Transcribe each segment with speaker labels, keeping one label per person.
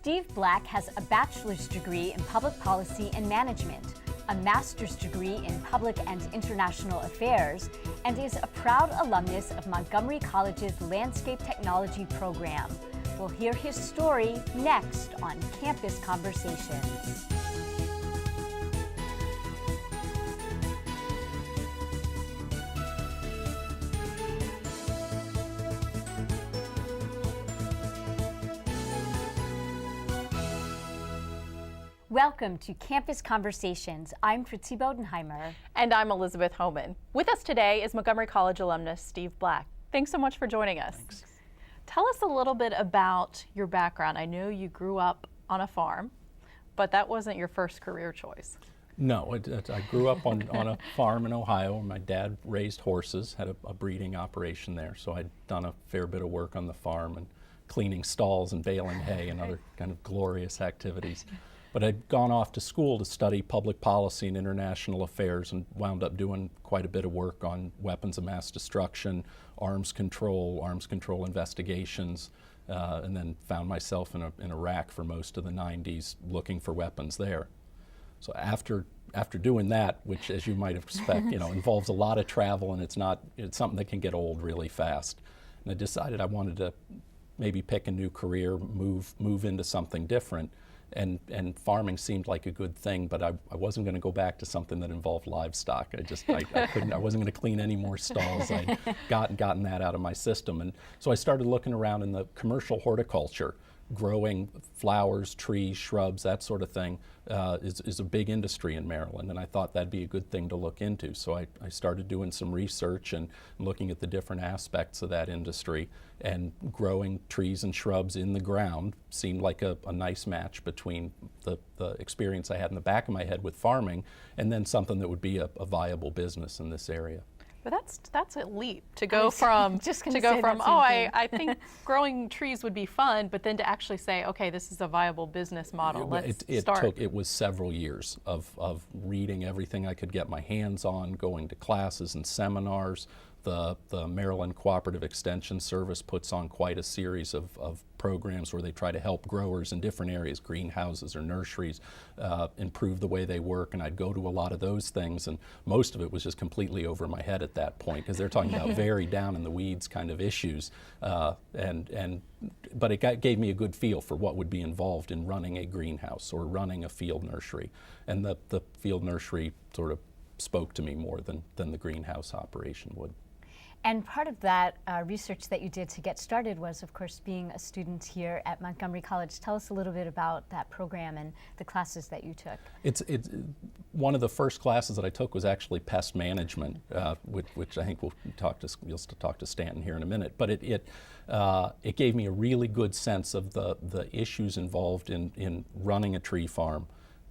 Speaker 1: Steve Black has a bachelor's degree in public policy and management, a master's degree in public and international affairs, and is a proud alumnus of Montgomery College's landscape technology program. We'll hear his story next on Campus Conversations. Welcome to Campus Conversations. I'm Fritzi Bodenheimer.
Speaker 2: And I'm Elizabeth Homan. With us today is Montgomery College alumnus Steve Black. Thanks so much for joining us.
Speaker 3: Thanks.
Speaker 2: Tell us a little bit about your background. I know you grew up on a farm, but that wasn't your first career choice.
Speaker 3: No, I grew up on a farm in Ohio. My dad raised horses, had a breeding operation there, so I'd done a fair bit of work on the farm and cleaning stalls and baling hay and other kind of glorious activities. But I'd gone off to school to study public policy and international affairs and wound up doing quite a bit of work on weapons of mass destruction, arms control investigations, and then found myself in Iraq for most of the 90s looking for weapons there. So after doing that, which as you might expect, involves a lot of travel and it's something that can get old really fast. And I decided I wanted to maybe pick a new career, move into something different. And farming seemed like a good thing, but I wasn't going to go back to something that involved livestock. I couldn't. I wasn't going to clean any more stalls. I'd gotten that out of my system, and so I started looking around in the commercial horticulture, growing flowers, trees, shrubs, that sort of thing is a big industry in Maryland, and I thought that'd be a good thing to look into. So I started doing some research and looking at the different aspects of that industry, and growing trees and shrubs in the ground seemed like a nice match between the experience I had in the back of my head with farming and then something that would be a viable business in this area.
Speaker 2: But that's a leap to go from I think growing trees would be fun, but then to actually say, okay, this is a viable business model. Let's start.
Speaker 3: It was several years of reading everything I could get my hands on, going to classes and seminars. The Maryland Cooperative Extension Service puts on quite a series of programs where they try to help growers in different areas, greenhouses or nurseries, improve the way they work, and I'd go to a lot of those things, and most of it was just completely over my head at that point because they're talking about very down in the weeds kind of issues, but it gave me a good feel for what would be involved in running a greenhouse or running a field nursery, and the field nursery sort of spoke to me more than the greenhouse operation would.
Speaker 1: And part of that research that you did to get started was, of course, being a student here at Montgomery College. Tell us a little bit about that program and the classes that you took.
Speaker 3: It's one of the first classes that I took was actually pest management, which I think you'll talk to Stanton here in a minute. But it gave me a really good sense of the issues involved in running a tree farm,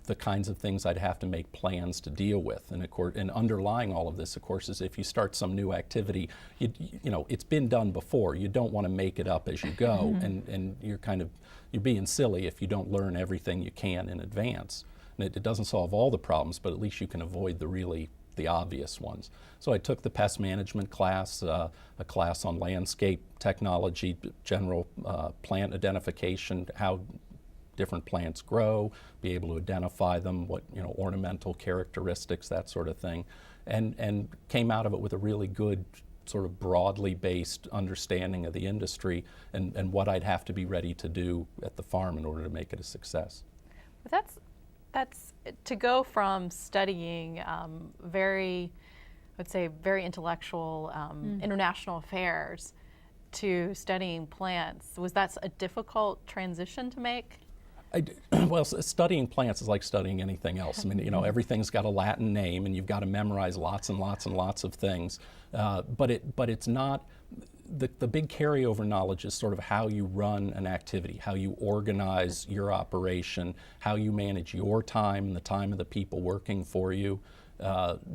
Speaker 3: the kinds of things I'd have to make plans to deal with. And of course, and underlying all of this, of course, is if you start some new activity, it's been done before. You don't want to make it up as you go, and you're being silly if you don't learn everything you can in advance. And it doesn't solve all the problems, but at least you can avoid the obvious ones. So I took the pest management class, a class on landscape technology, general plant identification, how different plants grow, be able to identify them, what ornamental characteristics, that sort of thing, and came out of it with a really good sort of broadly based understanding of the industry and what I'd have to be ready to do at the farm in order to make it a success.
Speaker 2: But that's to go from studying very intellectual international affairs to studying plants. Was that a difficult transition to make?
Speaker 3: Well, studying plants is like studying anything else. I mean, everything's got a Latin name, and you've got to memorize lots and lots and lots of things. But it's not the big carryover knowledge is sort of how you run an activity, how you organize your operation, how you manage your time and the time of the people working for you.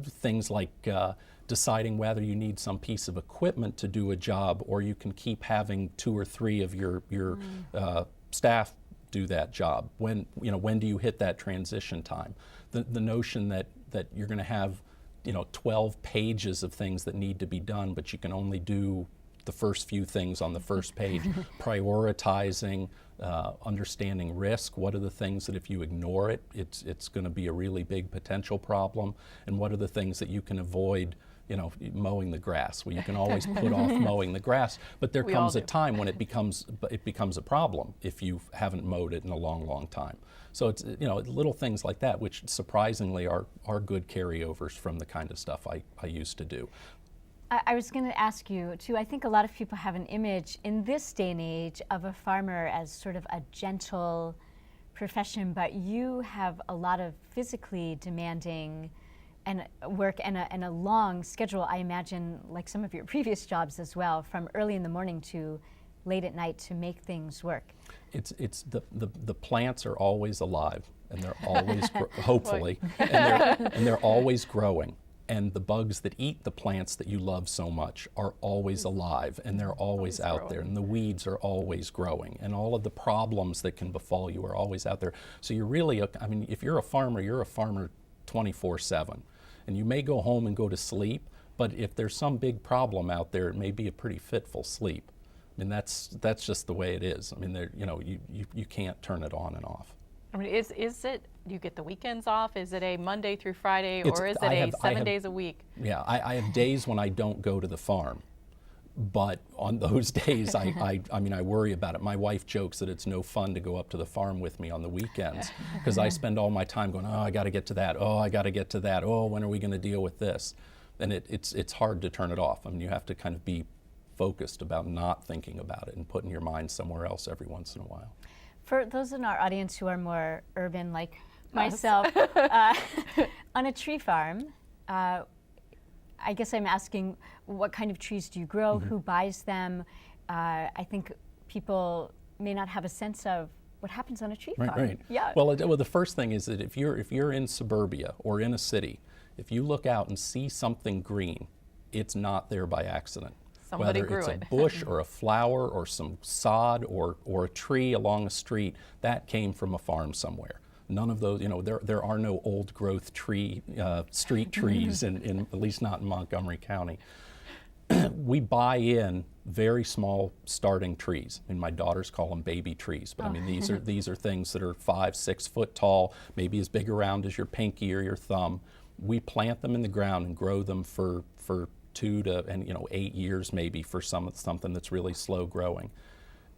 Speaker 3: Things like deciding whether you need some piece of equipment to do a job, or you can keep having 2 or 3 of your staff do that job. When do you hit that transition time? The notion that you're going to have 12 pages of things that need to be done, but you can only do the first few things on the first page, prioritizing, understanding risk. What are the things that if you ignore it, it's going to be a really big potential problem, and what are the things that you can avoid, mowing the grass. Well, you can always put off mowing the grass, but there comes a time when it becomes a problem if you haven't mowed it in a long, long time. So it's little things like that, which surprisingly are good carryovers from the kind of stuff I used to do.
Speaker 1: I was going to ask you too. I think a lot of people have an image in this day and age of a farmer as sort of a gentle profession, but you have a lot of physically demanding and work and a long schedule, I imagine, like some of your previous jobs as well, from early in the morning to late at night to make things work.
Speaker 3: It's the plants are always alive, and they're always hopefully, and they're always growing. And the bugs that eat the plants that you love so much are always alive, and they're always out there, and the weeds are always growing, and all of the problems that can befall you are always out there. So you're really, if you're a farmer 24/7. And you may go home and go to sleep, but if there's some big problem out there, it may be a pretty fitful sleep. I mean, that's just the way it is. I mean, you can't turn it on and off.
Speaker 2: I mean, is it, do you get the weekends off? Is it a Monday through Friday, or is it 7 days a week?
Speaker 3: Yeah, I have days when I don't go to the farm. But on those days, I worry about it. My wife jokes that it's no fun to go up to the farm with me on the weekends, because I spend all my time going, oh, I got to get to that. Oh, I got to get to that. Oh, when are we going to deal with this? And it's hard to turn it off. I mean, you have to kind of be focused about not thinking about it and putting your mind somewhere else every once in a while.
Speaker 1: For those in our audience who are more urban, like myself, on a tree farm, I guess I'm asking, what kind of trees do you grow? Who buys them? I think people may not have a sense of what happens on a tree farm.
Speaker 3: Right.
Speaker 1: Yeah.
Speaker 3: Well, the first thing is that if you're in suburbia or in a city, if you look out and see something green, it's not there by accident.
Speaker 2: Somebody
Speaker 3: Whether
Speaker 2: grew
Speaker 3: it's
Speaker 2: it.
Speaker 3: a bush or a flower or some sod or a tree along a street, that came from a farm somewhere. None of those, there are no old growth street trees, in at least not in Montgomery County. We buy in very small starting trees. I mean, my daughters call them baby trees, but I mean, these are things that are 5-6 foot tall, maybe as big around as your pinky or your thumb. We plant them in the ground and grow them for 2 to 8 years maybe for something that's really slow growing.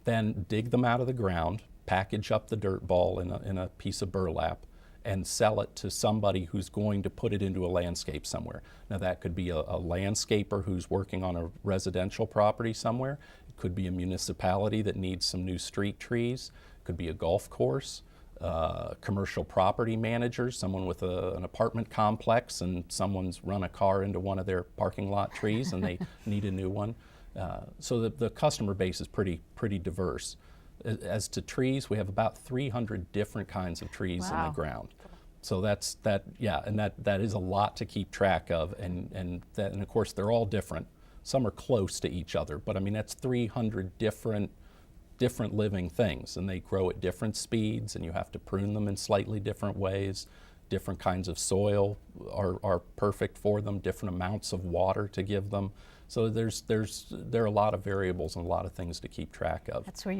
Speaker 3: Then dig them out of the ground, package up the dirt ball in a piece of burlap, and sell it to somebody who's going to put it into a landscape somewhere. Now that could be a landscaper who's working on a residential property somewhere. It could be a municipality that needs some new street trees. It could be a golf course, commercial property managers, someone with an apartment complex and someone's run a car into one of their parking lot trees and they need a new one. So the customer base is pretty diverse. As to trees, we have about 300 different kinds of trees in the ground. So that is a lot to keep track of, and of course they're all different. Some are close to each other, but I mean that's 300 different living things, and they grow at different speeds, and you have to prune them in slightly different ways. Different kinds of soil are perfect for them, different amounts of water to give them. So there are a lot of variables and a lot of things to keep track of.
Speaker 1: That's where